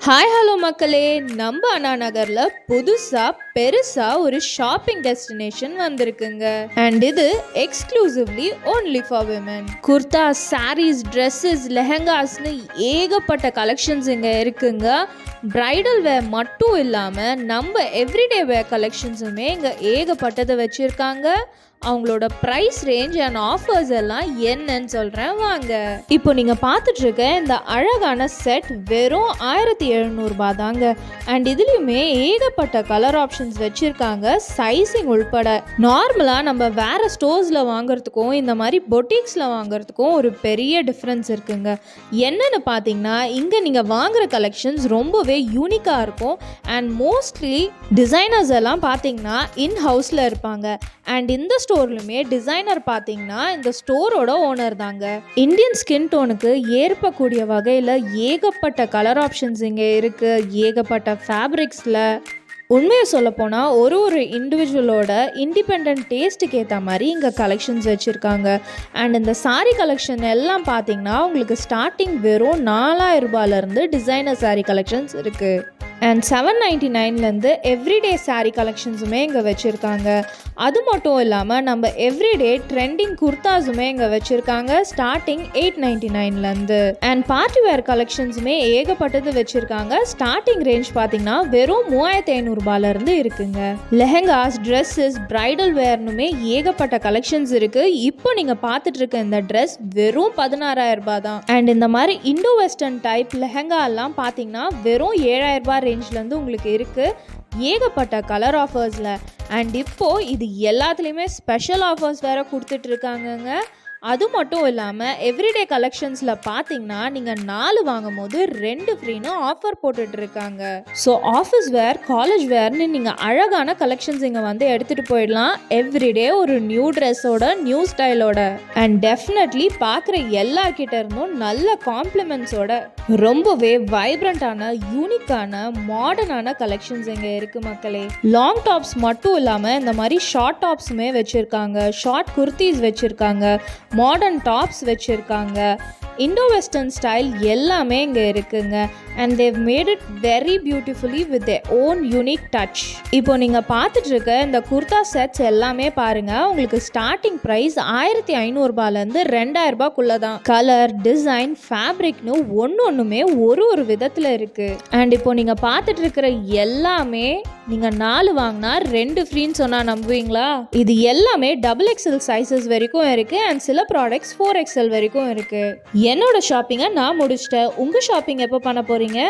Hi hello மக்களே, நம்ம அண்ணா நகர்ல புதுசா பெருசா ஒரு ஷாப்பிங் டெஸ்டினேஷன் வந்திருக்குங்க. அண்ட் இது exclusively only for women. Kurta, saris, dresses, லெஹங்காஸ்னு ஏகப்பட்ட கலெக்ஷன்ஸ் இங்க இருக்குங்க. பிரைடல் வேர் மட்டும் இல்லாம நம்ம எவ்ரிடே வேர் கலெக்ஷன்ஸுமே இங்க ஏகப்பட்டதை வச்சிருக்காங்க. அவங்களோட ப்ரைஸ் ரேஞ்ச் அண்ட் ஆஃபர்ஸ் எல்லாம் என்னன்னு சொல்கிறேன் வாங்க. இப்போ நீங்கள் பார்த்துட்டு இருக்க இந்த அழகான செட் வெறும் 1700 தாங்க. அண்ட் இதுலேயுமே ஏகப்பட்ட கலர் ஆப்ஷன்ஸ் வச்சுருக்காங்க, சைஸிங் உள்பட. நார்மலாக நம்ம வேறு ஸ்டோர்ஸில் வாங்குறதுக்கும் இந்த மாதிரி பொட்டிக்ஸில் வாங்குறதுக்கும் ஒரு பெரிய டிஃப்ரென்ஸ் இருக்குங்க. என்னென்னு பார்த்தீங்கன்னா, இங்கே நீங்கள் வாங்குகிற கலெக்ஷன்ஸ் ரொம்பவே யூனிக்காக இருக்கும். அண்ட் மோஸ்ட்லி டிசைனர்ஸ் எல்லாம் பார்த்தீங்கன்னா இன் ஹவுஸில் இருப்பாங்க. அண்ட் இந்த ஸ்டோர்லுமே டிசைனர் பார்த்தீங்கன்னா இந்த ஸ்டோரோட ஓனர் தாங்க. இந்தியன் ஸ்கின் டோனுக்கு ஏற்பக்கூடிய வகையில் ஏகப்பட்ட கலர் ஆப்ஷன்ஸ் இங்கே இருக்குது, ஏகப்பட்ட ஃபேப்ரிக்ஸில். உண்மையை சொல்லப்போனால் ஒரு இண்டிவிஜுவலோட இண்டிபெண்ட் டேஸ்ட்டுக்கு ஏற்ற மாதிரி இங்கே கலெக்ஷன்ஸ் வச்சுருக்காங்க. அண்ட் இந்த சாரீ கலெக்ஷன் எல்லாம் பார்த்தீங்கன்னா உங்களுக்கு ஸ்டார்டிங் வெறும் 4000 ரூபாயிலேருந்து டிசைனர் சாரீ கலெக்ஷன்ஸ் இருக்குது. அண்ட் 799 எவ்ரிடே சாரீ கலெக்ஷன்ஸுமே இங்கே வச்சுருக்காங்க. அது மட்டும் இல்லாமல் நம்ம எவ்ரிடே ட்ரெண்டிங் குர்தாஸுமே இங்கே வச்சுருக்காங்க, ஸ்டார்டிங் 899. அண்ட் பார்ட்டி வேர் கலெக்ஷன்ஸுமே ஏகப்பட்டது வச்சுருக்காங்க. ஸ்டார்டிங் ரேஞ்ச் பார்த்தீங்கன்னா வெறும் 3500 இருக்குங்க. லெஹங்காஸ், ட்ரெஸ்ஸஸ், பிரைடல் வேர்னுமே ஏகப்பட்ட கலெக்ஷன்ஸ் இருக்குது. இப்போ நீங்கள் பார்த்துட்டு இருக்க இந்த ட்ரெஸ் வெறும் 16000 தான். அண்ட் இந்த மாதிரி இண்டோ வெஸ்டர்ன் டைப் லெஹங்கா எல்லாம் பார்த்தீங்கன்னா வெறும் 7000 ரேஞ்ச்லேருந்து உங்களுக்கு இருக்குது, ஏகப்பட்ட கலர் ஆஃபர்ஸில். அண்ட் இப்போது இது எல்லாத்துலேயுமே ஸ்பெஷல் ஆஃபர்ஸ் வேறு கொடுத்துட்ருக்காங்கங்க. அது மட்டும் இல்லாமல் எவ்ரிடே கலெக்ஷன்ஸில் பார்த்தீங்கன்னா நீங்கள் 4 வாங்கும் போது 2 ஃப்ரீன்னு ஆஃபர் போட்டுட்ருக்காங்க. ஸோ ஆஃபீஸ் வேர், காலேஜ் வேர்னு நீங்கள் அழகான கலெக்ஷன்ஸ் இங்கே வந்து எடுத்துகிட்டு போயிடலாம். எவ்ரிடே ஒரு நியூ ட்ரெஸ்ஸோட, நியூ ஸ்டைலோட. அண்ட் டெஃபினெட்லி பார்க்குற எல்லார்கிட்ட இருந்தும் நல்ல காம்ப்ளிமெண்ட்ஸோட ரொம்பவே வைப்ரண்டான, யூனிக்கான, மாடர்னான கலெக்ஷன்ஸ் இங்கே இருக்குது மக்களே. லாங் டாப்ஸ் மட்டும் இல்லாமல் இந்த மாதிரி ஷார்ட் டாப்ஸுமே வச்சுருக்காங்க, ஷார்ட் குர்த்திஸ் வச்சுருக்காங்க, மாடர்ன் டாப்ஸ் வச்சுருக்காங்க. இண்டோ வெஸ்டர்ன் ஸ்டைல் எல்லாமே இங்கே இருக்குங்க. And they made it very beautifully with their own unique touch. இப்போ நீங்கள் பார்த்துட்டு இருக்க இந்த குர்தா செட்ஸ் எல்லாமே பாருங்கள், உங்களுக்கு ஸ்டார்டிங் ப்ரைஸ் 1500 2000 தான். கலர், டிசைன், ஃபேப்ரிக்னு ஒன்றுமே ஒரு விதத்தில் இருக்குது. அண்ட் இப்போ நீங்கள் பார்த்துட்டு இருக்கிற எல்லாமே நீங்கள் 4 வாங்கினா 2 ஃப்ரீன்னு சொன்னால் நம்புவீங்களா? இது எல்லாமே XXL சைஸஸ் வரைக்கும் இருக்குது. அண்ட் சில ப்ராடக்ட்ஸ் 4XL வரைக்கும் இருக்குது. என்னோட ஷாப்பிங்கை நான் முடிச்சிட்டேன். உங்கள் ஷாப்பிங் எப்போ பண்ண போகிறீங்க?